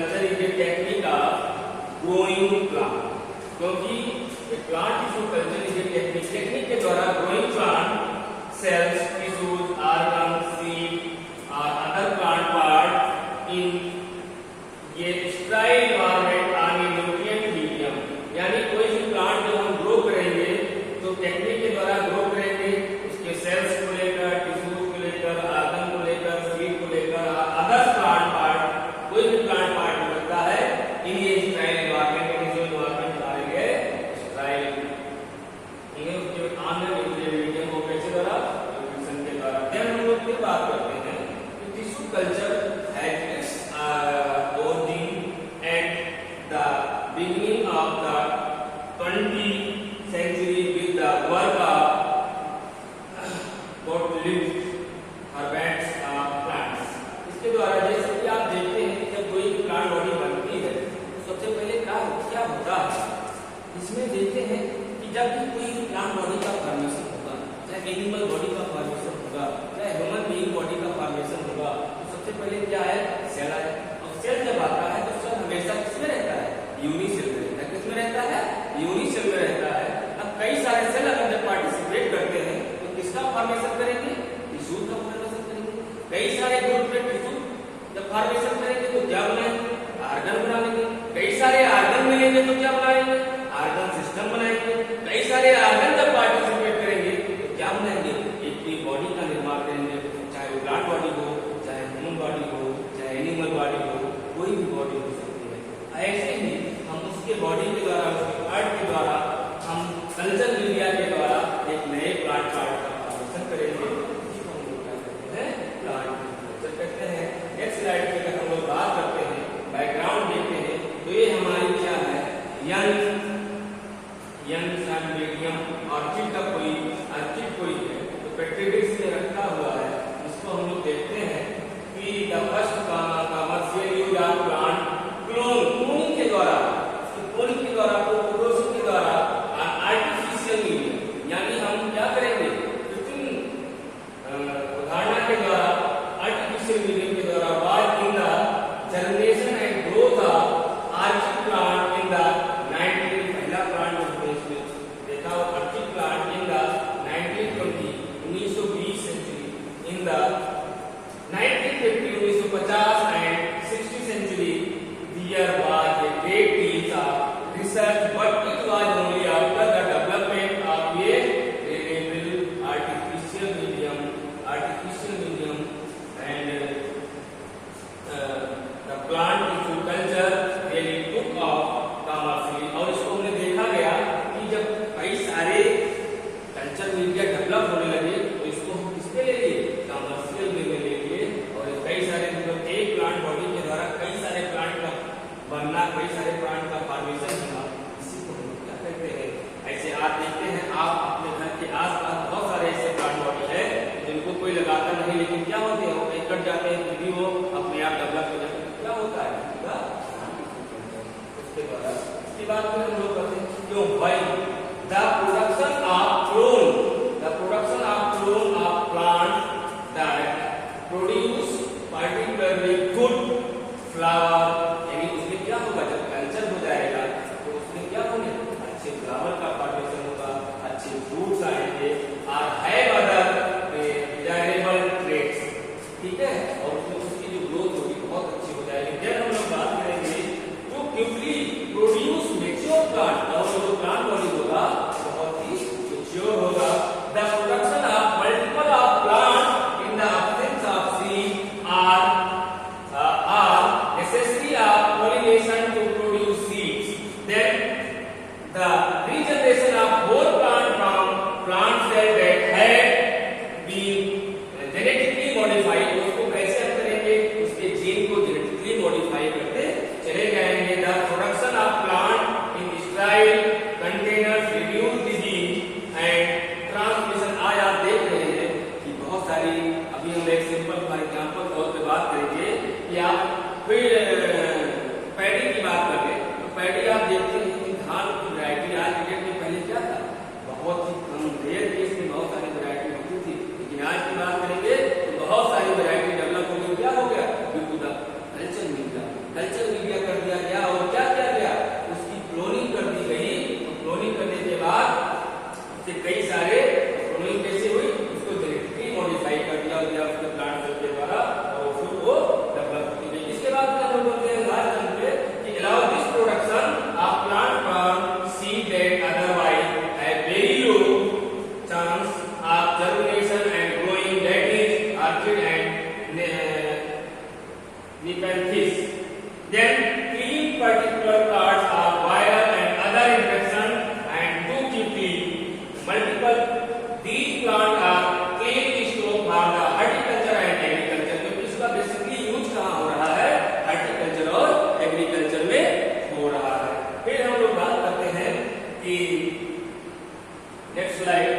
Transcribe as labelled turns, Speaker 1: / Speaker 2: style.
Speaker 1: Culture is a technique of growing plant, क्योंकि plant tissue culture is a technique के द्वारा growing plant cells, tissues, organ, seed और other plant part in ये sterile environment और nutrient medium, यानी कोई भी प्लांट जो हम ग्रो करेंगे तो टेक्निक के द्वारा ग्रो करेंगे, उसके सेल्स को लेकर, टिश्यूज को लेकर, ऑर्गन को लेकर, सीड को लेकर, अदर प्लांट पार्ट, कोई भी प्लांट पार्ट होता है इन ये स्टेराइल एनवायरनमेंट में, जो एनवायरनमेंट हमारे लिए स्टेराइल ये उसके आने न्यूट्रिएंट मीडियम को कैसे द्वारा न्यूट्रिशन के द्वारा। फिर हम लोग फिर बात करते हैं कि tissue culture has its origin at the beginning of the 20th century with the work of Gottlieb Herbert's plants। इसके द्वारा जैसे कि आप देखते हैं कि जब कोई प्लांट बॉडी बनती है तो सबसे पहले क्या होता है, इसमें देखते हैं कि जब भी कोई प्लांट बॉडी का फॉर्मेशन होगा, चाहे एनिमल बॉडी का फॉर्मेशन होगा, चाहे ह्यूमन बीइंग बॉडी का फॉर्मेशन होगा, तो सबसे पहले क्या है, सेल है। सेल जब आता है तो सेल हमेशा किसमें रहता है, यूनिसेल में रहता है। किसमें रहता है, यूनिसेल में रहता है। अब कई सारे सेल अगर जब पार्टिसिपेट करते हैं तो किसका फॉर्मेशन करेंगे, टिश्यू का फॉर्मेशन करेंगे। कई सारे ग्रुप में टिश्यू जब फॉर्मेशन करेंगे तो क्या बनाएंगे, ऑर्गन बनाएंगे। कई सारे ऑर्गन मिलेंगे तो क्या बनाएंगे, ऑर्गन सिस्टम बनाएंगे। कई सारे ऑर्गन जब पार्टिसिपेट करेंगे तो क्या बनाएंगे, एक बॉडी का निर्माण करेंगे, चाहे वो प्लांट बॉडी हो, चाहे ह्यूमन बॉडी हो, चाहे एनिमल बॉडी हो, कोई भी बॉडी हो सकती है। ऐसे ही हम उसके बॉडी के द्वारा, उसके पार्ट के द्वारा, हम कल्चर मीडिया के द्वारा एक नए प्लांट पार्ट का फॉर्मेशन करेंगे, जिसको हम लोग क्या कहते हैं, प्लांट कल्चर कहते हैं। नेक्स्ट स्लाइड पे अगर हम लोग बात करते हैं, बैकग्राउंड देखते हैं, तो ये हमारी क्या है, यंग सन मीडियम ऑर्चिड का कोई है तो पेट्रीडिक्स में रखा हुआ है। इसको हम लोग देखते हैं कि the first commercial use of plant cloning के द्वारा, क्लोनिंग के द्वारा, प्रोपोगेशन के द्वारा, आर्टिफिशियल मीडियम, यानी हम क्या करेंगे, कृत्रिम उदाहरण के द्वारा, आर्टिफिशियल मीडियम के द्वारा, what in the generation and growth of orchid plant in the 19 पहला प्लांट उसमें देखा हो, orchid plant in the 1920 century, in the 1950, 1950 and 60 century, there was a great deal of research, but it was only after the development of a reliable artificial medium, and the plant tissue culture really took off commercially। और इसको हमने देखा गया कि जब कई सारे culture media develop होने लगे तो इसको हम किसपे ले लिए, कमर्शियल में ले लिए। और कई सारे मतलब एक प्लांट बॉडी के द्वारा कई सारे प्लांट का बनना, कई सारे प्लांट का फॉर्मेशन होना, इसी को हम क्या कहते हैं। ऐसे आप देखते हैं, आप अपने घर के आसपास बहुत सारे ऐसे प्लांट बॉडी है जिनको कोई लगाता नहीं, लेकिन क्या होते हैं, वो कट जाते हैं, फिर भी वो अपने आप डेवलप हो जाते हैं। क्या होता है उसके द्वारा। इसके बाद फिर हम लोग करते हैं क्यों भाई, the production of clone of plant that produce particularly good flower, यानी उसमें क्या होगा, जब कल्चर हो जाएगा तो उसमें क्या होंगे, अच्छे फ्लावर का फॉर्मेशन होगा, अच्छे फ्रूट्स आएंगे, और हैव अदर डिजायरेबल ट्रेट्स, ठीक है, और उसमें उसकी जो ग्रोथ होगी बहुत अच्छी हो जाएगी। जब हम लोग बात करेंगे तो क्विकली प्रोड्यूस मैच्योर प्लांट, और जो प्लांट बॉडी होगा बहुत ही मैच्योर होगा। The production of multiple of plant in the absence of seed are necessary of pollination to produce seeds, then the regeneration of whole plant from plant cell that had been genetically modified, उसको कैसे हम करेंगे, उसके gene को genetically modify करते चले जाएंगे। The production of plant in sterile containers reduce disease and transmission। आज आप देख रहे हैं कि बहुत सारी, अभी हम एक सिंपल एग्जांपल तौर पे बात करेंगे कि आप फिर पैडी की बात particular parts are viral and other infection and 250 multiple. These plants are keystone for the horticulture and agriculture. क्योंकि इसका बेसिकली यूज कहाँ हो रहा है? हॉर्टिकल्चर और एग्रीकल्चर में हो रहा है। फिर हम लोग बात करते हैं कि नेक्स्ट स्लाइड